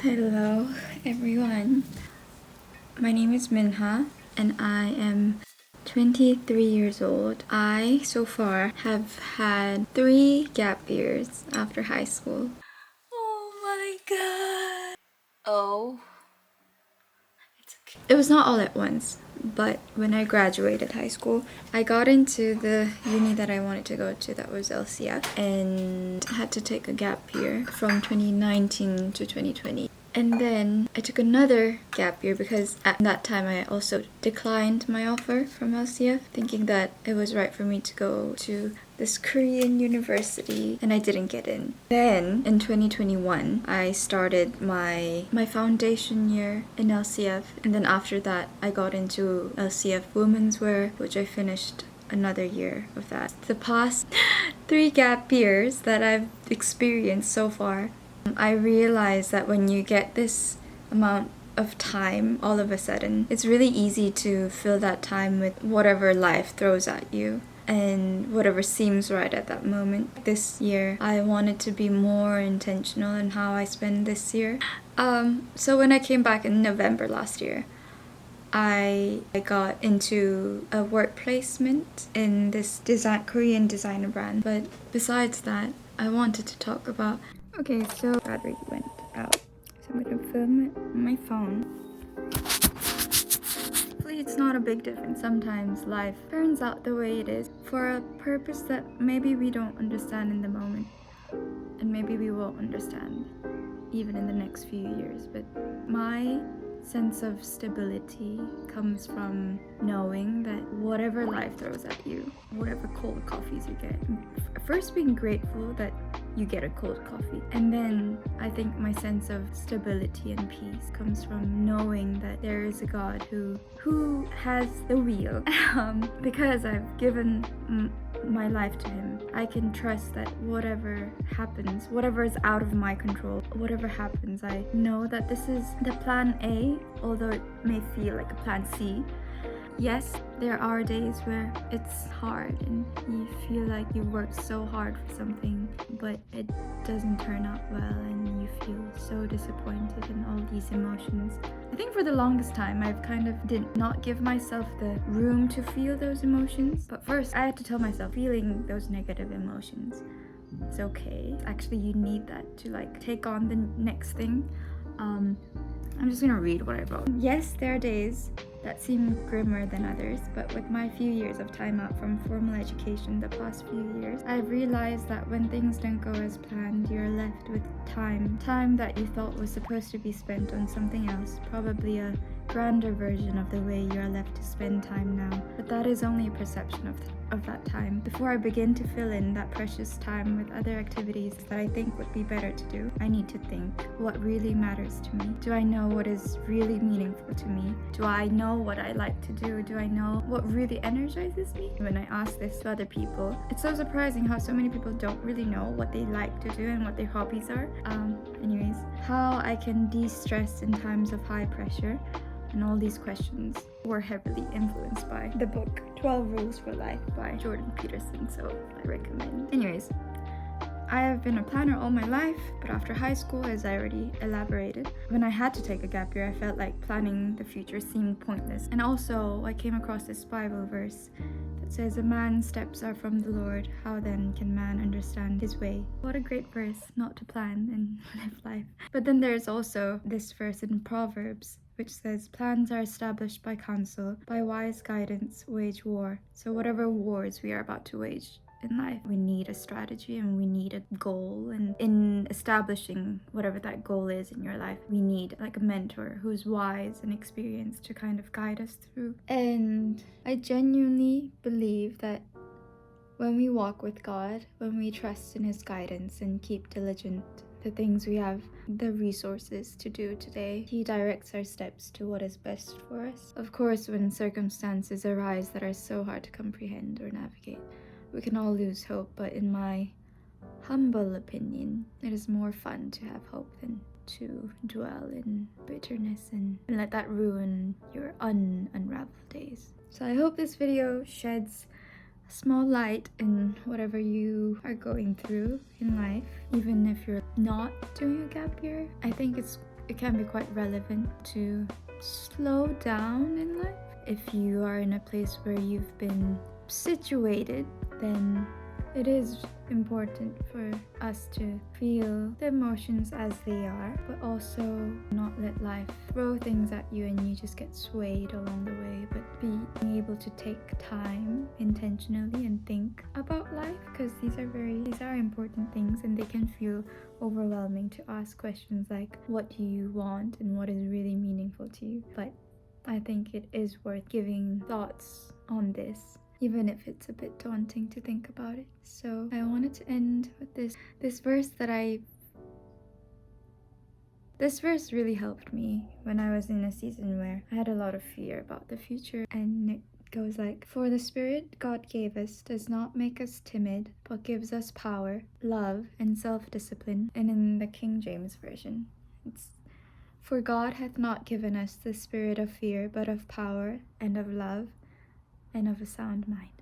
Hello everyone, my name is Minha and I am 23 years old. I so far have had 3 gap years after high school. Oh my god. Oh. It's okay. It was not all at once, but when I graduated high school, I got into the uni that I wanted to go to, that was LCF, and had to take a gap year from 2019 to 2020. And then I took another gap year because at that time I also declined my offer from LCF, thinking that it was right for me to go to this Korean university, and I didn't get in. Then in 2021 I started my foundation year in LCF, and then after that I got into LCF Women's Wear, which I finished another year of that. The past 3 gap years that I've experienced so far, I realized that when you get this amount of time all of a sudden, it's really easy to fill that time with whatever life throws at you and whatever seems right at that moment. This year I wanted to be more intentional in how I spend this year. So when I came back in November last year, I got into a work placement in this Korean designer brand. But besides that, I wanted to talk about... Okay, so battery went out, so I'm gonna film it on my phone. Hopefully it's not a big difference. Sometimes life turns out the way it is for a purpose that maybe we don't understand in the moment, and maybe we won't understand even in the next few years. But my sense of stability comes from knowing that whatever life throws at you, whatever cold coffees you get, first being grateful that you get a cold coffee. And then I think my sense of stability and peace comes from knowing that there is a God who has the wheel. Because I've given my life to him, I can trust that whatever happens, whatever is out of my control, whatever happens, I know that this is the plan A, although it may feel like a plan C. Yes, there are days where it's hard and you feel like you worked so hard for something, but it doesn't turn out well and you feel so disappointed and all these emotions. I think for the longest time I've kind of did not give myself the room to feel those emotions. But first I had to tell myself feeling those negative emotions, it's okay. Actually, you need that to like take on the next thing. I'm just gonna read what I wrote. Yes, there are days that seem grimmer than others, but with my few years of time out from formal education the past few years, I've realized that when things don't go as planned, you're left with time that you thought was supposed to be spent on something else, probably a grander version of the way you're left to spend time now. But that is only a perception of that time. Before I begin to fill in that precious time with other activities that I think would be better to do, I need to think, what really matters to me? Do I know what is really meaningful to me? Do I know what I like to do? Do I know what really energizes me? When I ask this to other people, it's so surprising how so many people don't really know what they like to do and what their hobbies are. Anyways, how I can de-stress in times of high pressure, and all these questions were heavily influenced by the book 12 Rules for Life by Jordan Peterson, so I recommend. Anyways, I have been a planner all my life, but after high school, as I already elaborated, when I had to take a gap year, I felt like planning the future seemed pointless. And also, I came across this Bible verse that says, "A man's steps are from the Lord, how then can man understand his way?" What a great verse not to plan and live life. But then there's also this verse in Proverbs, which says, "Plans are established by counsel, by wise guidance wage war." So whatever wars we are about to wage in life, we need a strategy and we need a goal, and in establishing whatever that goal is in your life, we need like a mentor who's wise and experienced to kind of guide us through. And I genuinely believe that when we walk with God, when we trust in his guidance and keep diligent the things we have the resources to do today, he directs our steps to what is best for us. Of course, when circumstances arise that are so hard to comprehend or navigate, we can all lose hope, but in my humble opinion, it is more fun to have hope than to dwell in bitterness and let that ruin your unraveled days. So I hope this video sheds a small light in whatever you are going through in life, even if you're not doing a gap year. I think it's it can be quite relevant to slow down in life. If you are in a place where you've been situated, then it is important for us to feel the emotions as they are, but also not let life throw things at you and you just get swayed along the way, but being able to take time intentionally and think about life, because these are important things, and they can feel overwhelming to ask questions like, what do you want and what is really meaningful to you? But I think it is worth giving thoughts on this, even if it's a bit daunting to think about it. So I wanted to end with this verse this verse really helped me when I was in a season where I had a lot of fear about the future, and it goes like, "For the Spirit God gave us does not make us timid, but gives us power, love, and self-discipline." And in the King James Version, it's, "For God hath not given us the spirit of fear, but of power, and of love, and of a sound mind."